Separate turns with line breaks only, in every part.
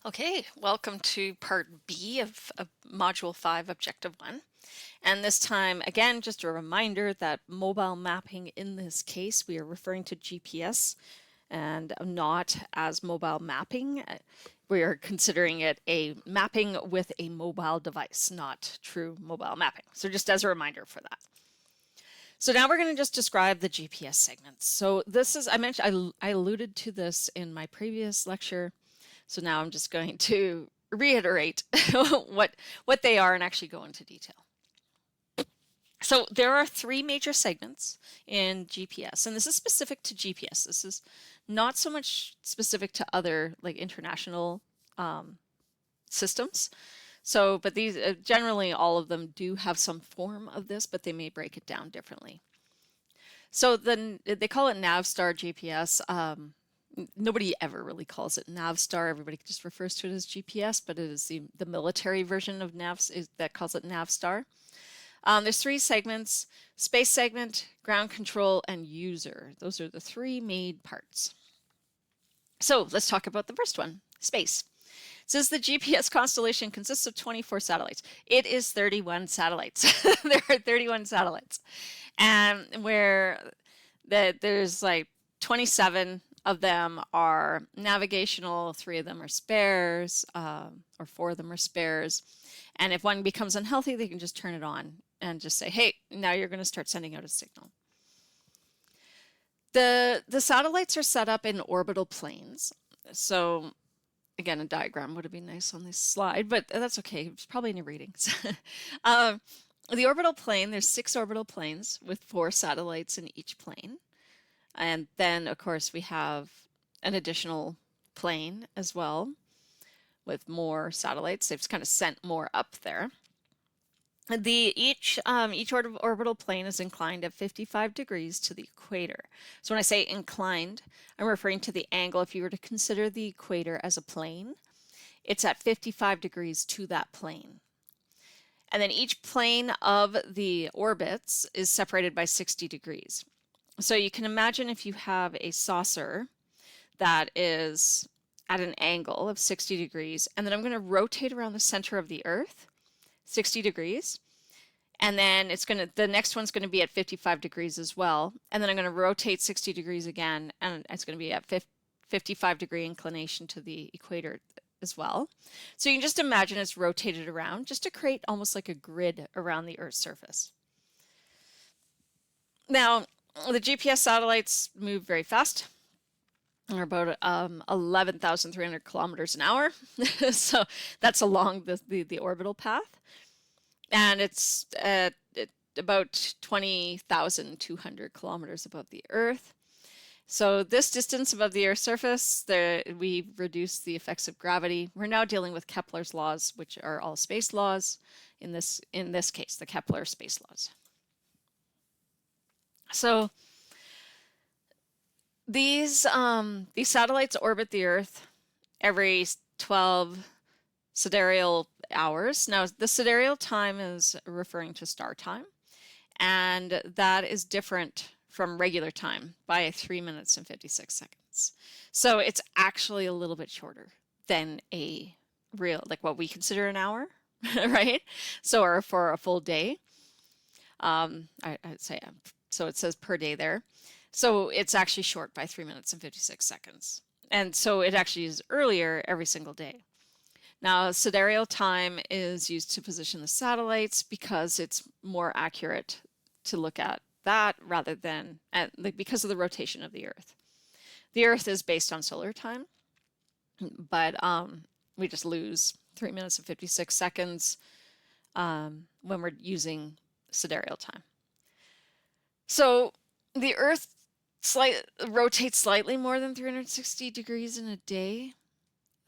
Okay, welcome to part B of Module 5, Objective 1. And this time, again, just a reminder that mobile mapping in this case, we are referring to GPS and not as mobile mapping. We are considering it a mapping with a mobile device, not true mobile mapping. So just as a reminder for that. So now we're going to just describe the GPS segments. So this is, I alluded to this in my previous lecture. So now I'm just going to reiterate what they are and actually go into detail. So there are three major segments in GPS, and this is specific to GPS. This is not so much specific to other like international systems. So, but these generally all of them do have some form of this, but they may break it down differently. So then they call it Navstar GPS. Nobody ever really calls it Navstar. Everybody just refers to it as GPS, but it is the military version of that calls it Navstar. There's three segments: space segment, ground control, and user. Those are the three main parts. So let's talk about the first one, space. It says the GPS constellation consists of 24 satellites. It is 31 satellites. There are 31 satellites. And where there's like 27 of them are navigational, 3 of them are spares, or 4 of them are spares. And if one becomes unhealthy, they can just turn it on and just say, hey, now you're going to start sending out a signal. The satellites are set up in orbital planes. So again, a diagram would have been nice on this slide, but that's okay. It's probably in your readings. The orbital plane, there's 6 orbital planes with 4 satellites in each plane. And then, of course, we have an additional plane as well with more satellites. They've kind of sent more up there. Each orbital plane is inclined at 55 degrees to the equator. So when I say inclined, I'm referring to the angle. If you were to consider the equator as a plane, it's at 55 degrees to that plane. And then each plane of the orbits is separated by 60 degrees. So you can imagine if you have a saucer that is at an angle of 60 degrees, and then I'm going to rotate around the center of the Earth 60 degrees. And then the next one's going to be at 55 degrees as well. And then I'm going to rotate 60 degrees again, and it's going to be at 55 degree inclination to the equator as well. So you can just imagine it's rotated around just to create almost like a grid around the Earth's surface. Now, the GPS satellites move very fast. They're about 11,300 kilometers an hour. So that's along the orbital path. And it's at about 20,200 kilometers above the Earth. So this distance above the Earth's surface, we reduce the effects of gravity. We're now dealing with Kepler's laws, which are all space laws. In this case, the Kepler space laws. So these satellites orbit the Earth every 12 sidereal hours. Now, the sidereal time is referring to star time, and that is different from regular time by 3 minutes and 56 seconds. So it's actually a little bit shorter than a real, like what we consider an hour, right? So, or for a full day. I'd say, so it says per day there. So it's actually short by 3 minutes and 56 seconds. And so it actually is earlier every single day. Now, sidereal time is used to position the satellites because it's more accurate to look at that rather than because of the rotation of the Earth. The Earth is based on solar time, but we just lose 3 minutes and 56 seconds when we're using sidereal time. So the Earth rotates slightly more than 360 degrees in a day.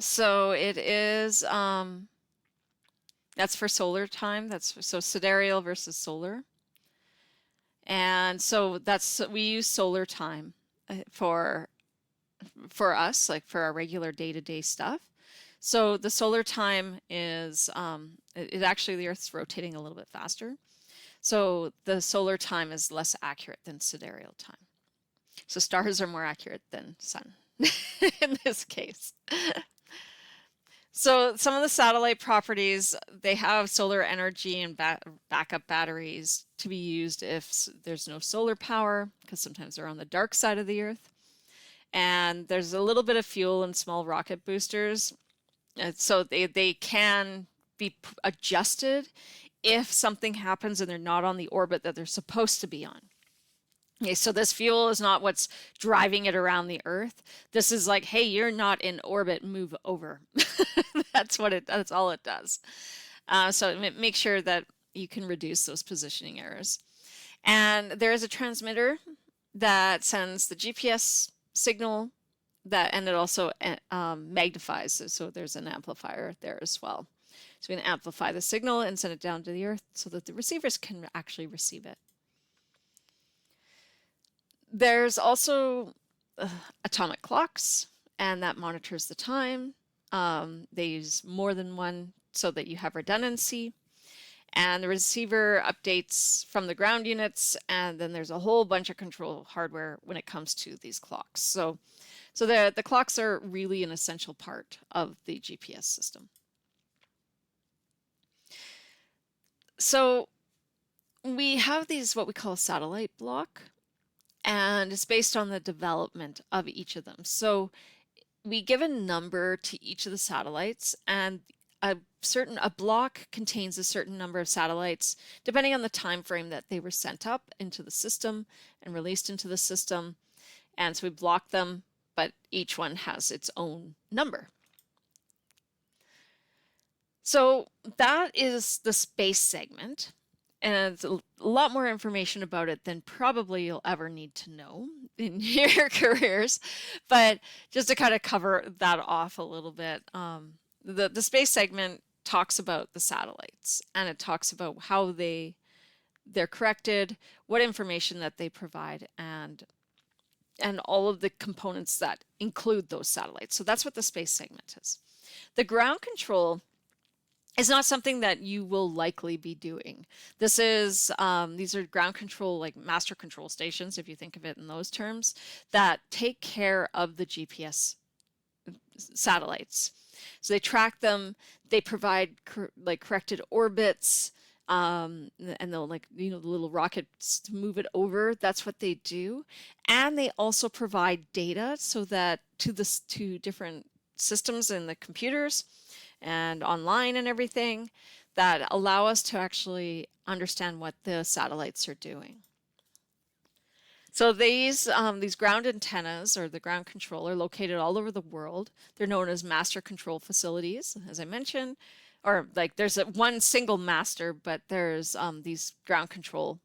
So it is, that's for solar time. So sidereal versus solar. And so we use solar time for us, like for our regular day-to-day stuff. So the solar time is, actually the Earth's rotating a little bit faster. So the solar time is less accurate than sidereal time. So stars are more accurate than sun in this case. So some of the satellite properties, they have solar energy and backup batteries to be used if there's no solar power, because sometimes they're on the dark side of the Earth. And there's a little bit of fuel and small rocket boosters. So they can be adjusted if something happens and they're not on the orbit that they're supposed to be on. Okay, so this fuel is not what's driving it around the Earth. This is like, hey, you're not in orbit, move over. That's all it does. So make sure that you can reduce those positioning errors. And there is a transmitter that sends the GPS signal and it also magnifies. So there's an amplifier there as well. So we can amplify the signal and send it down to the Earth so that the receivers can actually receive it. There's also atomic clocks, and that monitors the time. They use more than one so that you have redundancy. And the receiver updates from the ground units, and then there's a whole bunch of control hardware when it comes to these clocks. So the clocks are really an essential part of the GPS system. So we have these, what we call a satellite block, and it's based on the development of each of them. So we give a number to each of the satellites, and a block contains a certain number of satellites depending on the time frame that they were sent up into the system and released into the system. And so we block them, but each one has its own number. So that is the space segment, and it's a lot more information about it than probably you'll ever need to know in your careers. But just to kind of cover that off a little bit, the space segment talks about the satellites, and it talks about how they're corrected, what information that they provide, and all of the components that include those satellites. So that's what the space segment is. The ground control is not something that you will likely be doing. These are ground control, like master control stations, if you think of it in those terms, that take care of the GPS satellites. So they track them, they provide corrected orbits, and they'll the little rockets to move it over. That's what they do. And they also provide data so that to different systems in the computers and online and everything that allow us to actually understand what the satellites are doing. So these ground antennas, or the ground control, are located all over the world. They're known as master control facilities, as I mentioned, or there's one single master, but there's these ground control.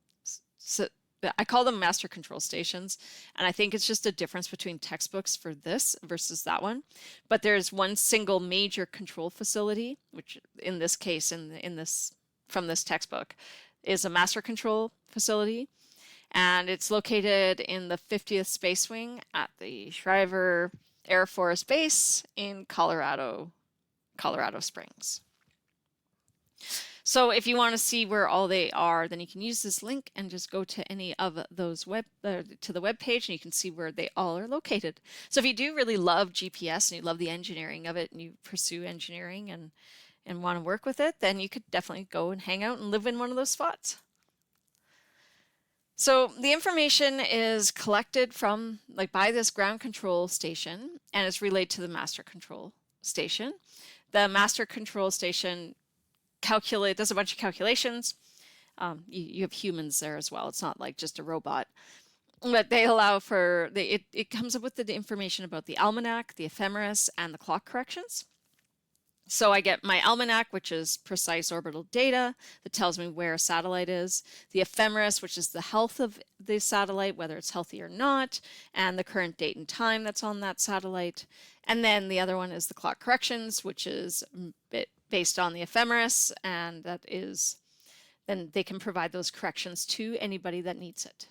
I call them master control stations, and I think it's just a difference between textbooks for this versus that one. But there's one single major control facility, which in this case, from this textbook, is a master control facility, and it's located in the 50th Space Wing at the Schriever Air Force Base in Colorado Springs. So if you want to see where all they are, then you can use this link and just go to any of those to the web page, and you can see where they all are located. So if you do really love GPS and you love the engineering of it, and you pursue engineering and want to work with it, then you could definitely go and hang out and live in one of those spots. So the information is collected from by this ground control station, and it's relayed to the master control station. The master control station does a bunch of calculations. You have humans there as well. It's not like just a robot, but they allow for it comes up with the information about the almanac, the ephemeris, and the clock corrections. So I get my almanac, which is precise orbital data that tells me where a satellite is, the ephemeris, which is the health of the satellite, whether it's healthy or not, and the current date and time that's on that satellite. And then the other one is the clock corrections, which is based on the ephemeris, and then they can provide those corrections to anybody that needs it.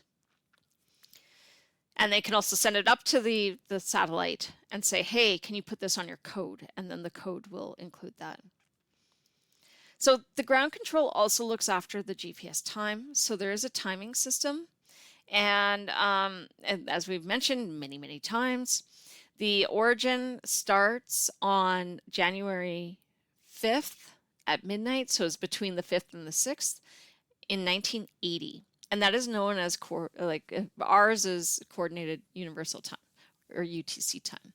And they can also send it up to the satellite and say, hey, can you put this on your code? And then the code will include that. So the ground control also looks after the GPS time. So there is a timing system. And as we've mentioned many, many times, The origin starts on January 5th at midnight, so it's between the 5th and the 6th in 1980. And that is known as ours is Coordinated Universal Time, or UTC time.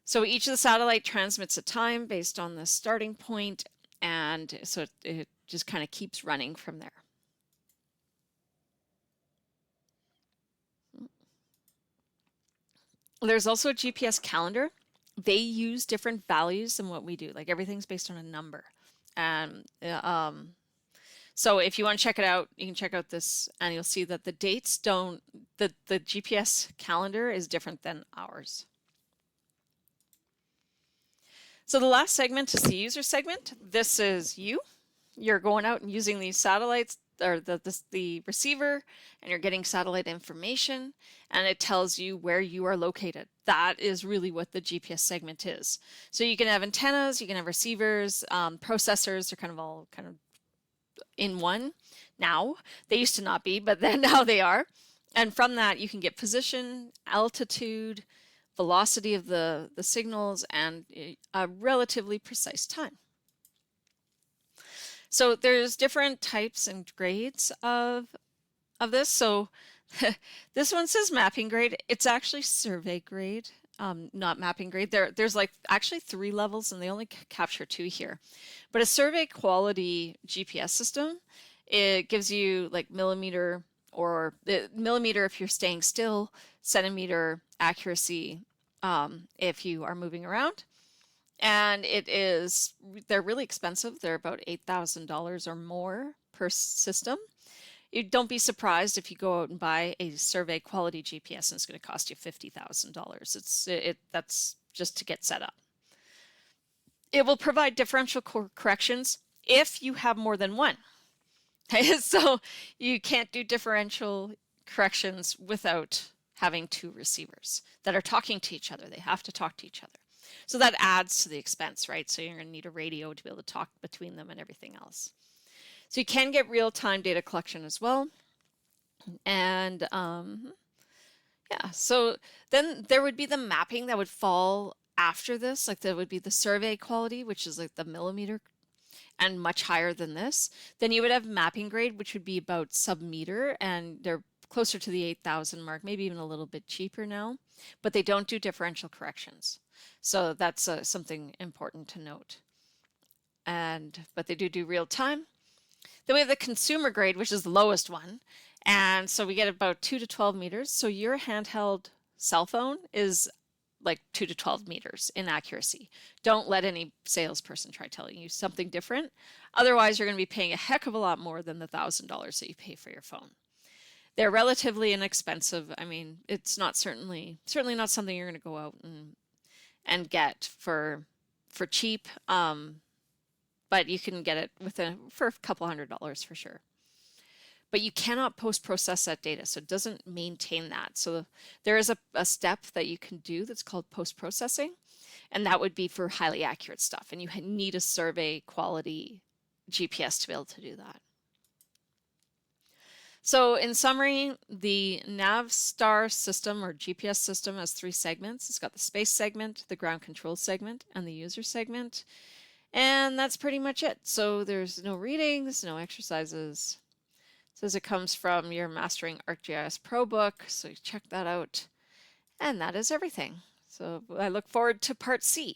So each of the satellite transmits a time based on the starting point, and so it just kind of keeps running from there. There's also a GPS calendar. They use different values than what we do. Like everything's based on a number. And so if you want to check it out, you can check out this and you'll see that the dates don't, the GPS calendar is different than ours. So the last segment is the user segment. This is you. You're going out and using these satellites or the receiver, and you're getting satellite information, and it tells you where you are located. That is really what the GPS segment is. So you can have antennas, you can have receivers, processors. They're kind of all kind of in one now. They used to not be, but then now they are. And from that, you can get position, altitude, velocity of the signals, and a relatively precise time. So there's different types and grades of this. So this one says mapping grade. It's actually survey grade, not mapping grade. There's like actually 3 levels, and they only capture 2 here. But a survey quality GPS system, it gives you like millimeter or millimeter if you're staying still, centimeter accuracy if you are moving around. And they're really expensive. They're about $8,000 or more per system. You don't be surprised if you go out and buy a survey quality GPS and it's going to cost you $50,000. That's just to get set up. It will provide differential corrections if you have more than one. So you can't do differential corrections without having 2 receivers that are talking to each other. They have to talk to each other. So that adds to the expense, right? So you're going to need a radio to be able to talk between them and everything else. So you can get real-time data collection as well. And yeah, so then there would be the mapping that would fall after this. Like there would be the survey quality, which is like the millimeter and much higher than this. Then you would have mapping grade, which would be about sub-meter, and they're closer to the 8,000 mark, maybe even a little bit cheaper now, but they don't do differential corrections. So that's something important to note. But they do real time. Then we have the consumer grade, which is the lowest one. And so we get about 2 to 12 meters. So your handheld cell phone is like 2 to 12 meters in accuracy. Don't let any salesperson try telling you something different. Otherwise, you're going to be paying a heck of a lot more than the $1,000 that you pay for your phone. They're relatively inexpensive. I mean, it's not certainly not something you're going to go out and get for cheap. But you can get it for a couple $100s for sure. But you cannot post-process that data, so it doesn't maintain that. So there is a step that you can do that's called post-processing, and that would be for highly accurate stuff. And you need a survey quality GPS to be able to do that. So in summary, the Navstar system or GPS system has 3 segments. It's got the space segment, the ground control segment, and the user segment. And that's pretty much it. So there's no readings, no exercises. It says it comes from your Mastering ArcGIS Pro book, so check that out. And that is everything. So I look forward to part C.